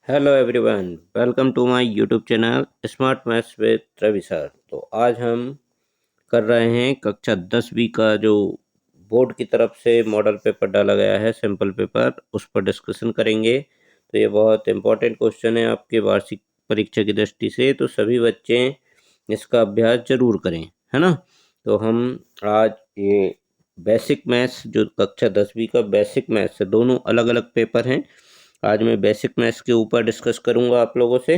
Hello everyone, welcome to my YouTube channel smart maths with Ravi sir. तो आज हम कर रहे हैं कक्षा 10वीं का जो बोर्ड की तरफ से मॉडल पेपर डाला गया है, सैम्पल पेपर, उस पर डिस्कशन करेंगे। तो ये बहुत इम्पोर्टेंट क्वेश्चन है आपके वार्षिक परीक्षा की दृष्टि से, तो सभी बच्चे इसका अभ्यास जरूर करें, है ना। तो हम आज ये बेसिक मैथ्स, जो कक्षा 10वीं का बेसिक मैथ्स है, दोनों अलग अलग पेपर हैं। आज मैं बेसिक मैथ्स के ऊपर डिस्कस करूंगा आप लोगों से,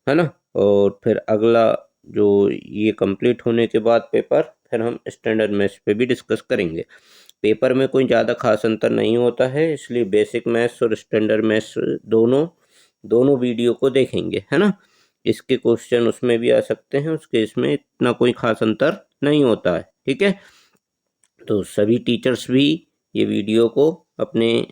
है ना। और फिर अगला जो ये कंप्लीट होने के बाद पेपर, फिर हम स्टैंडर्ड मैथ्स पे भी डिस्कस करेंगे। पेपर में कोई ज़्यादा खास अंतर नहीं होता है, इसलिए बेसिक मैथ्स और स्टैंडर्ड मैथ्स दोनों दोनों वीडियो को देखेंगे, है ना। इसके क्वेश्चन उसमें भी आ सकते हैं, उसके इसमें इतना कोई खास अंतर नहीं होता है, ठीक है। तो सभी टीचर्स भी ये वीडियो को अपने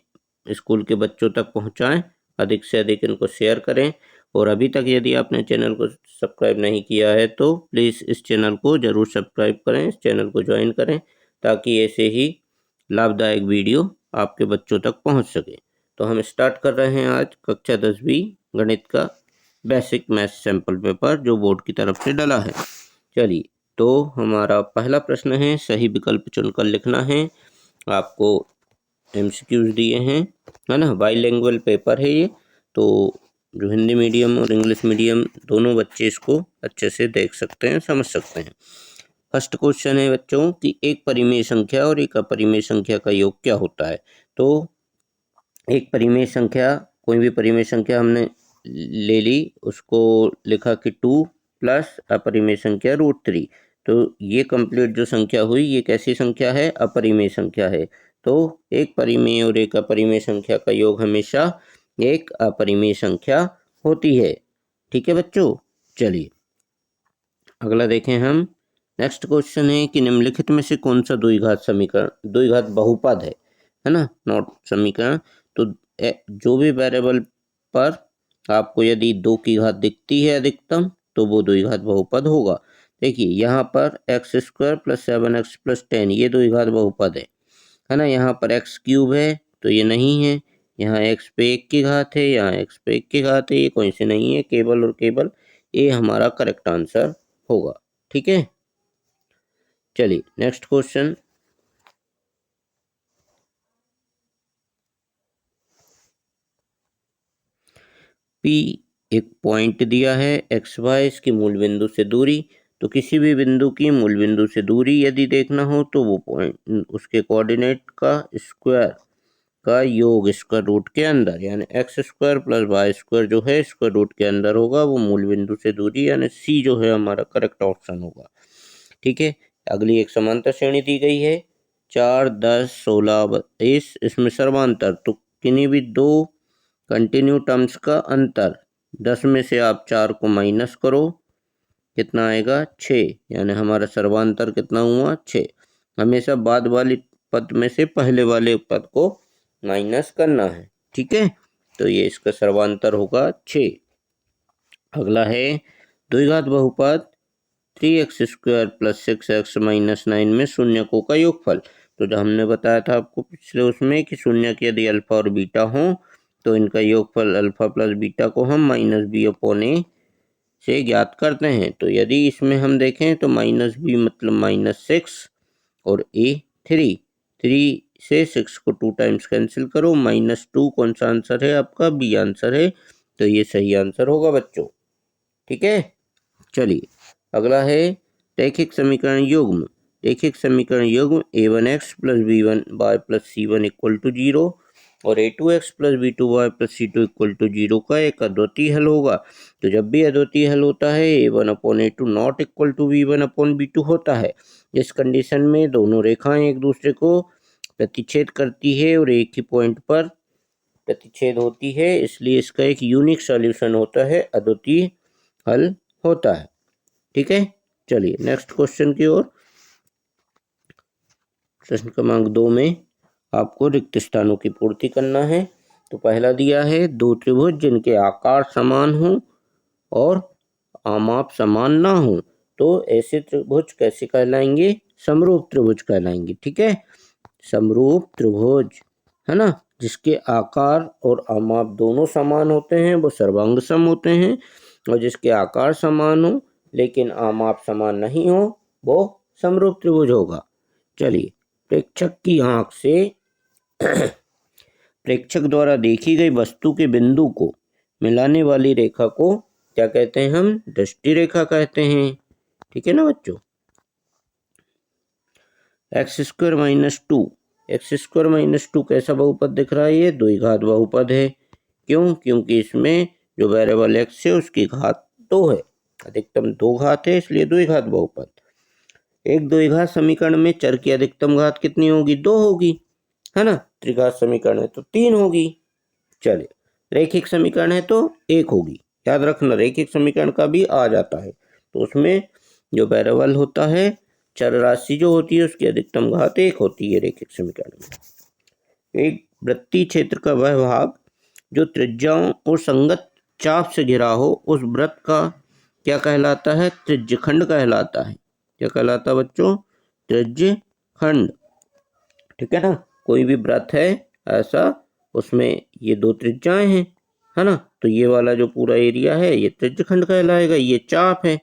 स्कूल के बच्चों तक पहुंचाएं, अधिक से अधिक इनको शेयर करें। और अभी तक यदि आपने चैनल को सब्सक्राइब नहीं किया है तो प्लीज़ इस चैनल को ज़रूर सब्सक्राइब करें, इस चैनल को ज्वाइन करें, ताकि ऐसे ही लाभदायक वीडियो आपके बच्चों तक पहुंच सके। तो हम स्टार्ट कर रहे हैं आज कक्षा 10वीं गणित का बेसिक मैथ्स सैम्पल पेपर, जो बोर्ड की तरफ से डला है। चलिए, तो हमारा पहला प्रश्न है, सही विकल्प चुनकर लिखना है। आपको एमसीक्यूज दिए हैं, है ना। बाईलिंगुअल पेपर है ये, तो जो हिंदी मीडियम और इंग्लिश मीडियम दोनों बच्चे इसको अच्छे से देख सकते हैं, समझ सकते हैं। फर्स्ट क्वेश्चन है बच्चों कि एक परिमेय संख्या और एक अपरिमेय संख्या का योग क्या होता है। तो एक परिमेय संख्या, कोई भी परिमेय संख्या हमने ले ली, उसको लिखा कि 2 प्लस अपरिमेय संख्या √3। तो ये कंप्लीट जो संख्या हुई, ये कैसी संख्या है? अपरिमेय संख्या है। तो एक परिमेय और एक अपरिमेय संख्या का योग हमेशा एक अपरिमेय संख्या होती है, ठीक है बच्चों। चलिए अगला देखें हम। नेक्स्ट क्वेश्चन है कि निम्नलिखित में से कौन सा द्विघात समीकरण, द्विघात बहुपद है ना, नॉट समीकरण। तो जो भी वेरिएबल पर आपको यदि 2 की घात दिखती है अधिकतम, तो वो द्विघात बहुपद होगा। देखिए यहाँ पर x² + 7x + 10 ये द्विघात बहुपद है ना। यहाँ पर x³ है तो ये नहीं है। यहाँ x पे 1 की घात है, यहाँ x पे 1 की घात है, ये कोई से नहीं है, केवल और केवल ये हमारा करेक्ट आंसर होगा, ठीक है। चलिए नेक्स्ट क्वेश्चन। P एक पॉइंट दिया है, XY इसकी मूल बिंदु से दूरी। तो किसी भी बिंदु की मूल बिंदु से दूरी यदि देखना हो तो वो पॉइंट, उसके कोऑर्डिनेट का स्क्वायर का योग स्क्वायर रूट के अंदर, यानी x² + y² जो है स्क्वायर रूट के अंदर होगा, वो मूल बिंदु से दूरी, यानी C जो है हमारा करेक्ट ऑप्शन होगा, ठीक है। अगली एक समांतर श्रेणी दी गई है, 4, 10, 16, 22, इसमें सर्वांतर, तो किन्हीं भी दो कंटिन्यू टर्म्स का अंतर, 10 में से आप 4 को माइनस करो, कितना आएगा? 6, यानी हमारा सर्वांतर कितना हुआ? 6। हमेशा बाद वाली पद में से पहले वाले पद को माइनस करना है, ठीक है। तो ये इसका सर्वांतर होगा 6। अगला है द्विघात बहुपद 3x² + 6x - 9 में शून्यकों का योगफल। तो जो हमने बताया था आपको पिछले उसमें कि शून्यक यदि अल्फा और बीटा हो तो इनका योगफल अल्फा + बीटा को हम -b/a से ज्ञात करते हैं। तो यदि इसमें हम देखें तो -b मतलब -6 और a 3, 3 से 6 को 2 टाइम्स कैंसिल करो, -2 कौन सा आंसर है आपका? बी आंसर है। तो ये सही आंसर होगा बच्चों, ठीक है। चलिए अगला है रैखिक समीकरण युग्म। रैखिक समीकरण युग्म a1x + b1y + c1 = 0 और a2x + b2y + c2 = 0 का एक अद्वितीय हल होगा। तो जब भी अद्वितीय हल होता है a1/a2 not equal to b1/b2 होता है। इस कंडीशन में दोनों रेखाएं एक दूसरे को प्रतिच्छेद करती है और एक ही पॉइंट पर प्रतिच्छेद होती है, इसलिए इसका एक यूनिक सॉल्यूशन होता है, अद्वितीय हल होता है, ठीक है। चलिए नेक्स्ट क्वेश्चन की ओर। प्रश्न क्रमांक 2 में आपको रिक्त स्थानों की पूर्ति करना है। तो पहला दिया है, दो त्रिभुज जिनके आकार समान हो और आमाप समान ना हो, तो ऐसे त्रिभुज कैसे कहलाएंगे? समरूप त्रिभुज कहलाएंगे, ठीक है। समरूप त्रिभुज, है ना। जिसके आकार और आमाप दोनों समान होते हैं वो सर्वांग सम होते हैं, और जिसके आकार समान हो लेकिन आमाप समान नहीं हो वो समरूप त्रिभुज होगा। चलिए, प्रेक्षक की आंख से प्रेक्षक द्वारा देखी गई वस्तु के बिंदु को मिलाने वाली रेखा को क्या कहते हैं? हम दृष्टि रेखा कहते हैं। ठीक है ना बच्चों। x² - 2, x² - 2 कैसा बहुपद दिख रहा है? ये द्विघात बहुपद है। क्यों? क्योंकि इसमें जो वेरिएबल x है उसकी घात 2 है, अधिकतम 2 घात है, इसलिए द्विघात बहुपद। एक द्विघात समीकरण में चर की अधिकतम घात कितनी होगी? 2 होगी, है ना। त्रिघात समीकरण है तो 3 होगी। चलिए, रैखिक समीकरण है तो 1 होगी। याद रखना, रैखिक समीकरण का भी आ जाता है, तो उसमें जो वेरिएबल होता है, चर राशि जो होती है उसकी अधिकतम घात 1 होती है रैखिक समीकरण में। एक वृत्तीय क्षेत्र का वह भाग जो त्रिज्याओं और संगत चाप से घिरा हो उस वृत्त का क्या कहलाता है? त्रिज्यखंड कहलाता है। क्या कहलाता है बच्चों? त्रिज्यखंड। ठीक है ना। कोई भी वृत्त है ऐसा, उसमें ये 2 त्रिज्याएं हैं, है ना, तो ये वाला जो पूरा एरिया है ये त्रिज्यखंड कहलाएगा। ये चाप है,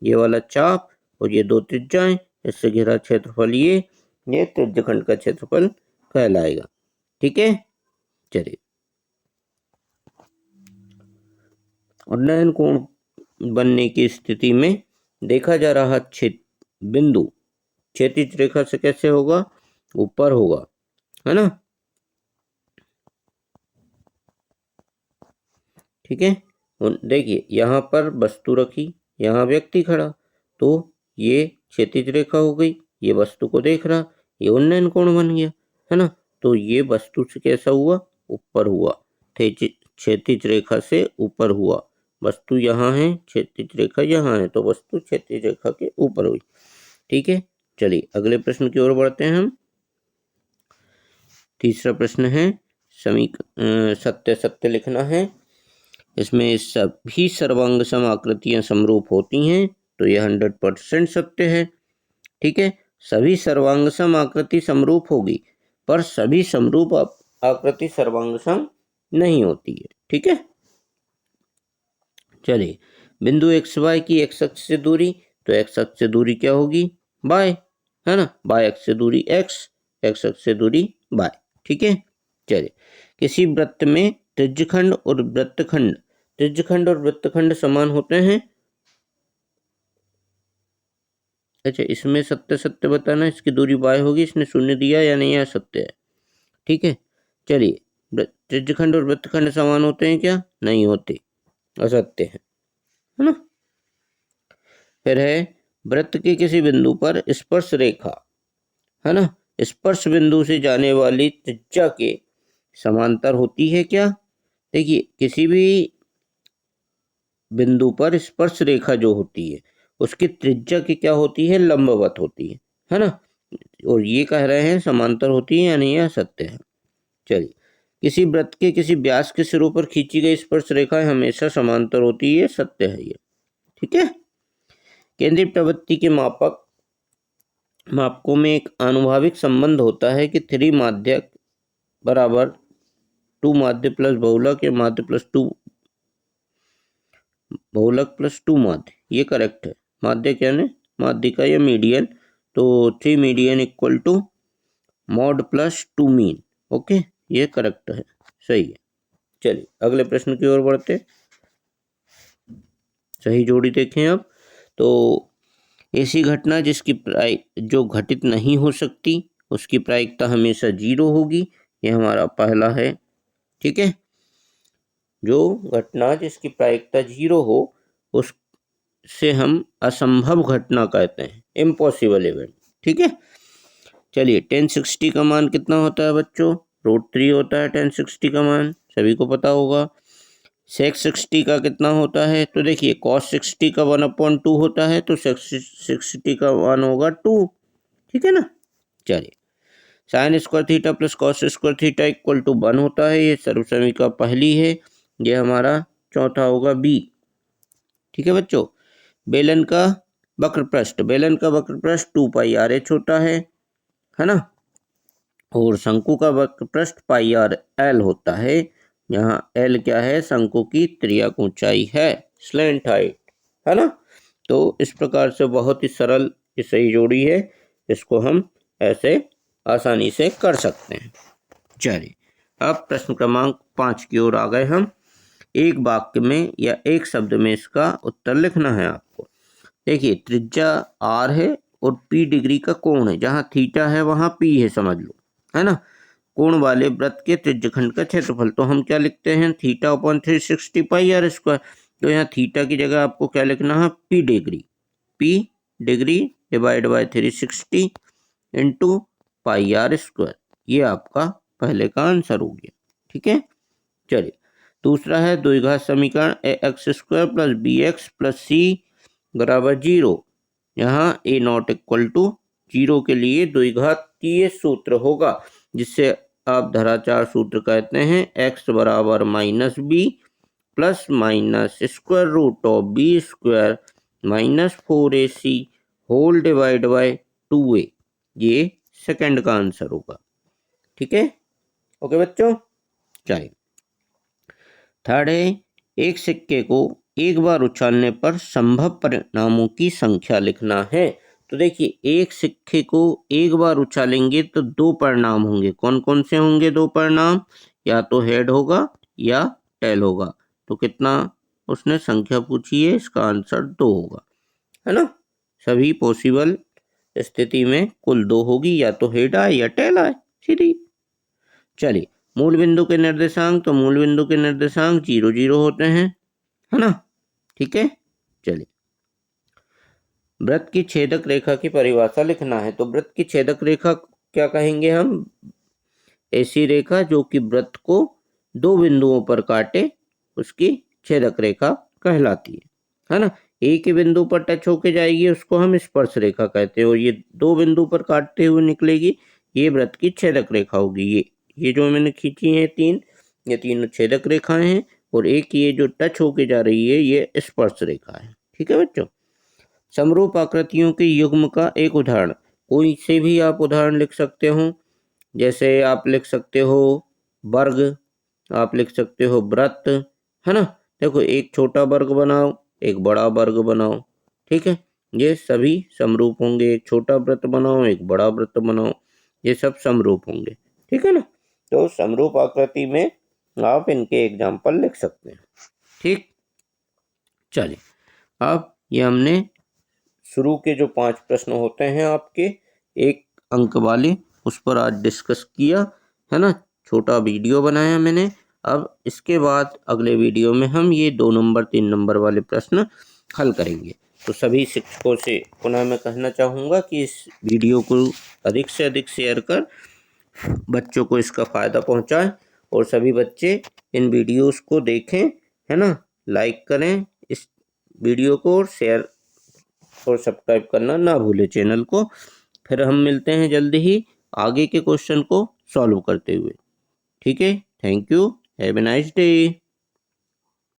ये वाला चाप, और ये 2 त्रिज्याएं, इससे घिरा क्षेत्रफल ये त्रिज्यखंड का क्षेत्रफल कहलाएगा। ठीक है। चलिए, उन्नयन कोण बनने की स्थिति में देखा जा रहा बिंदु क्षैतिज रेखा से कैसे होगा? ऊपर होगा, है ना। ठीक है। देखिए, यहाँ पर वस्तु रखी, यहाँ व्यक्ति खड़ा, तो ये क्षैतिज रेखा हो गई, ये वस्तु को देख रहा, ये उन्नयन कोण बन गया, है ना। तो ये वस्तु से कैसा हुआ? ऊपर हुआ, क्षैतिज रेखा से ऊपर हुआ। वस्तु यहाँ है, क्षैतिज रेखा यहाँ है, तो वस्तु क्षैतिज रेखा के ऊपर हुई। ठीक है। चलिए, अगले प्रश्न की ओर बढ़ते हैं हम। तीसरा प्रश्न है, सत्य सत्य लिखना है। इसमें सभी सर्वांग सम आकृतियां समरूप होती हैं, तो यह 100% सत्य है। ठीक है। सभी सर्वांग सम आकृति समरूप होगी, पर सभी समरूप आकृति सर्वांग सम नहीं होती है। ठीक है। चलिए, बिंदु XY की x अक्ष से दूरी, तो x अक्ष से दूरी क्या होगी? y, है ना। y अक्ष से दूरी x अक्ष से दूरी y। ठीक है। चलिए, किसी वृत्त में त्रिज्यखंड और वृत्तखंड समान होते हैं। अच्छा, इसमें सत्य सत्य बताना, इसकी दूरी y होगी, इसने 0 दिया या नहीं, यह सत्य है। ठीक है। चलिए, त्रिज्यखंड और वृत्तखंड समान होते हैं क्या? नहीं होते, असत्य है ना। फिर है, वृत्त के किसी बिंदु पर स्पर्श रेखा, है ना, स्पर्श बिंदु से जाने वाली त्रिज्या के समांतर होती है क्या? देखिए, किसी भी बिंदु पर स्पर्श रेखा जो होती है उसकी त्रिज्या की क्या होती है? लंबवत होती है ना। और ये कह रहे हैं समांतर होती है या नहीं, यह सत्य है। चलिए, किसी वृत्त के किसी व्यास के सिरों पर खींची गई स्पर्श रेखाएं हमेशा समांतर होती है, सत्य है ये। ठीक है। केंद्रीय प्रवृत्ति के मापकों में एक आनुभाविक संबंध होता है कि 3 माध्यक बराबर 2 माध्य प्लस बहुलक या माध्य प्लस 2 बहुलक प्लस 2 माध्य, ये करेक्ट है। माध्य क्या है? माध्यिका या मीडियन, तो 3 median equal to mode plus 2 mean. Okay, ये करेक्ट है, सही है। चलिए, अगले प्रश्न की ओर बढ़ते। सही जोड़ी देखें अब। तो ऐसी घटना जिसकी जो घटित नहीं हो सकती उसकी प्रायिकता हमेशा 0 होगी, ये हमारा पहला है। ठीक है। जो घटना जिसकी प्रायिकता 0 हो उससे हम असंभव घटना कहते हैं, इम्पॉसिबल इवेंट। ठीक है। चलिए, 1060 का मान कितना होता है बच्चों? √3 होता है 1060 का मान, सभी को पता होगा। sec 60 का कितना होता है? तो देखिए, cos 60 का 1/2 होता है, तो sec 60 का मान होगा 2। ठीक है ना। चलिए, sin² theta plus cos² theta equal to 1 होता है, ये सर्वसमीका पहली है, ये हमारा चौथा होगा B। ठीक है बच्चों। बेलन का वक्र पृष्ठ 2πRH होता है ना। और शंकु का वक्र पृष्ठ पाई आर एल होता है। यहाँ एल क्या है? शंकु की त्रिज्यक ऊंचाई है, स्लैंट हाइट, है ना। तो इस प्रकार से बहुत ही सरल ये सही जोड़ी है, इसको हम ऐसे आसानी से कर सकते हैं। चलिए अब प्रश्न क्रमांक 5 की ओर आ गए हम। एक वाक्य में या एक शब्द में इसका उत्तर लिखना है आपको। देखिए त्रिज्या आर है और पी डिग्री का कोण है, जहाँ थीटा है वहाँ पी है, समझ लो, है ना। कोण वाले वृत्त के त्रिज्यखंड का क्षेत्रफल, तो हम क्या लिखते हैं? Theta upon 360 pi r square. तो यहाँ थीटा की जगह आपको क्या लिखना है? P degree divide by 360 into pi r square. ये आपका पहले का आंसर हो गया, ठीक है। चलिए दूसरा है द्विघात समीकरण A X square plus B X plus C बराबर 0। यहाँ ए नॉट इक्वल टू 0 के लिए द्विघातीय सूत्र होगा, जिससे आप धराचार सूत्र कहते हैं एक्स बराबर minus b plus minus square root of b square minus 4ac whole divide by 2a। ये सेकंड का आंसर होगा, ठीक है। ओके बच्चों, चलिए थर्ड है एक सिक्के को एक बार उछालने पर संभव परिणामों की संख्या लिखना है। तो देखिए एक सिक्के को एक बार उछालेंगे तो दो परिणाम होंगे। कौन कौन से होंगे दो परिणाम? या तो हेड होगा या टेल होगा। तो कितना उसने संख्या पूछी है, इसका आंसर 2 होगा, है ना। सभी पॉसिबल स्थिति में कुल 2 होगी, या तो हेड आए या टेल आए, सीधी। चलिए मूल बिंदु के निर्देशांक, तो मूल बिंदु के निर्देशांक 0 0 होते हैं, है ना, ठीक है। चलिए वृत्त की छेदक रेखा की परिभाषा लिखना है। तो वृत्त की छेदक रेखा क्या कहेंगे हम? ऐसी रेखा जो कि वृत्त को दो बिंदुओं पर काटे, उसकी छेदक रेखा कहलाती है ना। एक ही बिंदु पर टच होके जाएगी, उसको हम स्पर्श रेखा कहते हैं, और ये दो बिंदु पर काटते हुए निकलेगी, ये वृत्त की छेदक रेखा होगी। ये जो मैंने खींची है ये तीनों छेदक रेखाएं हैं, और एक ये जो टच होके जा रही है ये स्पर्श रेखा है, ठीक है बच्चों। समरूप आकृतियों के युग्म का एक उदाहरण, कोई से भी आप उदाहरण लिख सकते हो। जैसे आप लिख सकते हो वर्ग, आप लिख सकते हो वृत्त, है ना। देखो एक छोटा वर्ग बनाओ, एक बड़ा वर्ग बनाओ, ठीक है। ये सभी समरूप होंगे। एक छोटा वृत्त बनाओ, एक बड़ा वृत्त बनाओ, ये सब समरूप होंगे, ठीक है ना। तो समरूप आकृति में आप इनके एग्जाम्पल लिख सकते हैं, ठीक। चलिए अब ये हमने शुरू के जो 5 प्रश्न होते हैं आपके 1 अंक वाले, उस पर आज डिस्कस किया, है ना। छोटा वीडियो बनाया मैंने। अब इसके बाद अगले वीडियो में हम ये 2 नंबर 3 नंबर वाले प्रश्न हल करेंगे। तो सभी शिक्षकों से पुनः मैं कहना चाहूँगा कि इस वीडियो को अधिक से अधिक शेयर कर बच्चों को इसका फ़ायदा पहुँचाएं, और सभी बच्चे इन वीडियोस को देखें, है ना। लाइक करें इस वीडियो को, और शेयर और सब्सक्राइब करना ना भूले चैनल को। फिर हम मिलते हैं जल्दी ही आगे के क्वेश्चन को सॉल्व करते हुए, ठीक है। Thank you, have a nice day.